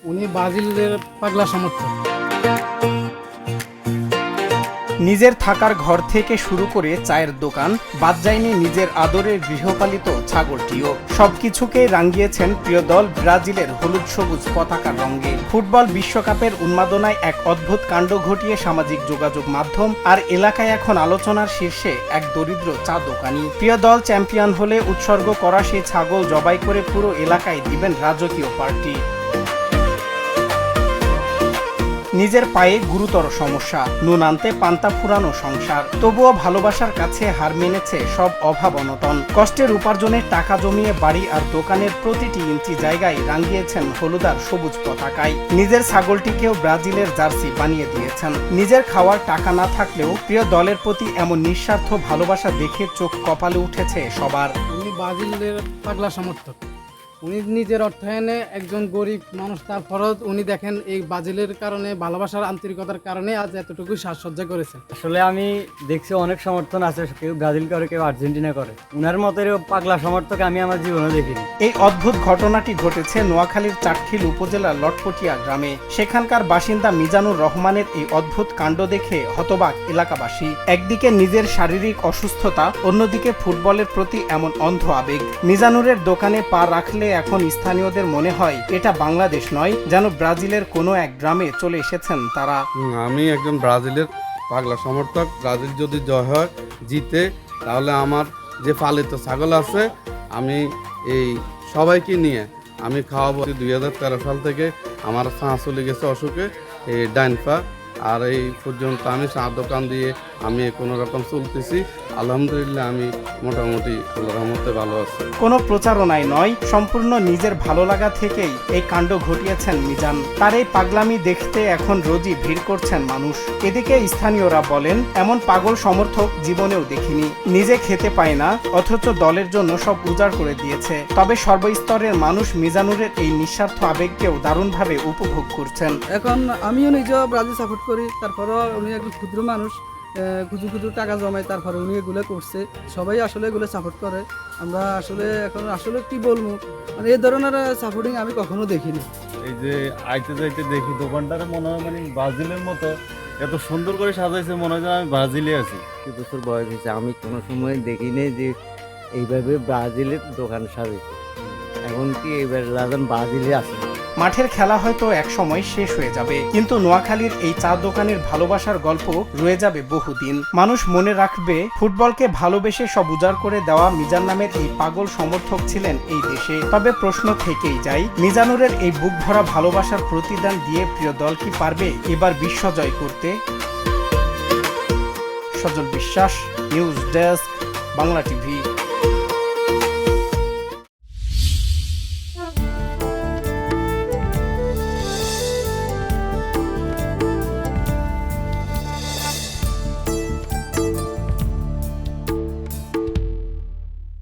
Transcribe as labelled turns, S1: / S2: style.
S1: উনি ব্রাজিলের পাগলা সমর্থক।
S2: নিজের থাকার ঘর থেকে শুরু করে চায়ের দোকান, বাদ যায়নি নিজের আদরের গৃহপালিত ছাগলটিও। সবকিছুকে রাঙিয়েছেন প্রিয় দল ব্রাজিলের হলুদ সবুজ পতাকার রঙে। ফুটবল বিশ্বকাপের উন্মাদনায় এক অদ্ভুত কাণ্ড ঘটিয়ে সামাজিক যোগাযোগ মাধ্যম আর এলাকায় এখন আলোচনার শীর্ষে এক দরিদ্র চা দোকানি। প্রিয় দল চ্যাম্পিয়ন হলে উৎসর্গ করা সেই ছাগল জবাই করে পুরো এলাকায় দিবেন রাজকীয় পার্টি। নিজের পায়ে গুরুতর সমস্যা, নুন আনতে পান্তা ফুরানো সংসার, তবুও ভালোবাসার কাছে হার মেনেছে সব অভাব অনটন। কষ্টের উপার্জনের টাকা জমিয়ে বাড়ি আর দোকানের প্রতিটি ইঞ্চি জায়গায় রাঙিয়েছেন হলুদার সবুজ পতাকায়। নিজের ছাগলটিকেও ব্রাজিলের জার্সি বানিয়ে দিয়েছেন। নিজের খাওয়ার টাকা না থাকলেও প্রিয় দলের প্রতি এমন নিঃস্বার্থ ভালোবাসা দেখে চোখ কপালে উঠেছে সবার।
S1: উনি ব্রাজিলের পাগলা সমর্থক। উনি নিজের অর্থায়নে একজন গরিব মানুষ, তারপরও উনি দেখেন এই ব্রাজিলের কারণে, ভালোবাসার আন্তরিকতার কারণে আজ এতটুকু সাজসজ্জা করেছেন।
S3: আসলে আমি দেখছি অনেক সমর্থন আছে, কেউ ব্রাজিল করে, কেউ আর্জেন্টিনা করে। উনার মতের পাগলা সমর্থক আমি আমার জীবনে দেখিনি।
S2: এই অদ্ভুত ঘটনাটি ঘটেছে নোয়াখালীর চাটখিল উপজেলার লটপটিয়া গ্রামে। সেখানকার বাসিন্দা মিজানুর রহমানের এই অদ্ভুত কাণ্ড দেখে হতবাক এলাকাবাসী। একদিকে নিজের শারীরিক অসুস্থতা, অন্যদিকে ফুটবলের প্রতি এমন অন্ধ আবেগ। মিজানুরের দোকানে পা রাখলে এখন স্থানীয়দের মনে হয় এটা বাংলাদেশ নয়, যেন ব্রাজিলের কোনো এক গ্রামে চলে এসেছেন তারা।
S4: আমি একজন ব্রাজিলের পাগলা সমর্থক। ব্রাজিল যদি জয় হয়, জিতে, তাহলে আমার যে পালিত ছাগল আছে আমি এই সবাইকে নিয়ে আমি খাওয়াবো। 2013 সাল থেকে আমার পা চলে গেছে অসুখে, এই ডাইন পা। আর এই পর্যন্ত আমি চা দোকান দিয়ে আমি কোনো রকম চলতেছি। আলহামদুলিল্লাহ আমি মোটামুটি আল্লাহর রহমতে ভালো আছি।
S2: কোনো প্রচারণায় নয়, সম্পূর্ণ নিজের ভালো লাগা থেকেই এই কাণ্ড ঘটিয়েছেন মিজান। তার এই পাগলামি দেখতে এখন রোজই ভিড় করছেন মানুষ। এদিকে স্থানীয়রা বলেন, এমন পাগল সমর্থক জীবনেও দেখিনি। নিজে খেতে পায় না, অথচ দলের জন্য সব উজাড় করে দিয়েছে। তবে সর্বস্তরের মানুষ মিজানুরের এই নিঃস্বার্থ আবেগকেও দারুণভাবে উপভোগ করছেন।
S5: এখন আমিও নিজেও ব্রাজিল সাপোর্ট করি, তারপরেও উনি একজন ক্ষুদ্র মানুষ, ক্ষুদ্র টাকা জমায়, তারপরে উনি এগুলো করছে। সবাই আসলে এগুলো সাপোর্ট করে। আমরা আসলে এখন আসলে কি বলবো, মানে এই ধরনের সাপোর্টিং আমি কখনো দেখিনি।
S6: এই যে আইতে যাইতে দেখি দোকানটারে মনে হয় মানে ব্রাজিলের মতো এত সুন্দর করে সাজাইছে, মনে হয় আমি ব্রাজিলে আছি।
S3: 2 বছর বয়স হয়েছে, আমি কোনো সময় দেখিনি যে এইভাবে ব্রাজিলের দোকান সাজাইছে। এমনকি এবার লাগান ব্রাজিলে আছে।
S2: মাঠের খেলা হয়তো এক সময় শেষ হয়ে যাবে, কিন্তু নোয়াখালীর এই চা দোকানের ভালোবাসার গল্প রয়ে যাবে বহুদিন। মানুষ মনে রাখবে ফুটবলকে ভালোবেসে সব উজাড় করে দেওয়া মিজান নামের এই পাগল সমর্থক ছিলেন এই দেশে। তবে প্রশ্ন থেকেই যায়, মিজানুরের এই বুক ভরা ভালোবাসার প্রতিদান দিয়ে প্রিয় দল কি পারবে এবার বিশ্বজয় করতে? সজল বিশ্বাস, নিউজ ডেস্ক, বাংলা টিভি।